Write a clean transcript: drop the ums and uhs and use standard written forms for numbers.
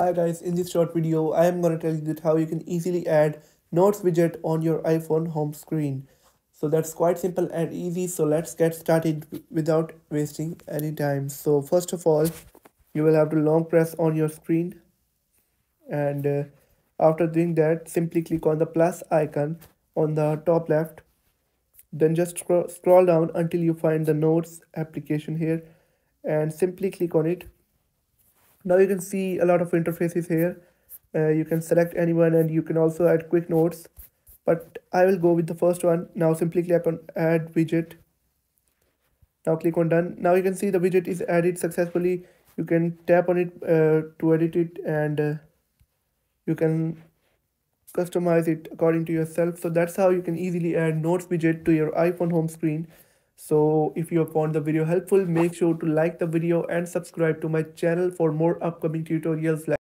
Hi guys, in this short video, I am going to tell you that how you can easily add notes widget on your iPhone home screen. So that's quite simple and easy. So let's get started without wasting any time. So first of all, you will have to long press on your screen and after doing that, simply click on the plus icon on the top left. Then just scroll down until you find the notes application here and simply click on it. Now you can see a lot of interfaces here. You can select anyone and you can also add quick notes, but I will go with the first one. Now simply click on add widget. Now click on done. Now you can see the widget is added successfully. You can tap on it to edit it, and you can customize it according to yourself. So that's how you can easily add notes widget to your iPhone home screen. So if you have found the video helpful, make sure to like the video and subscribe to my channel for more upcoming tutorials like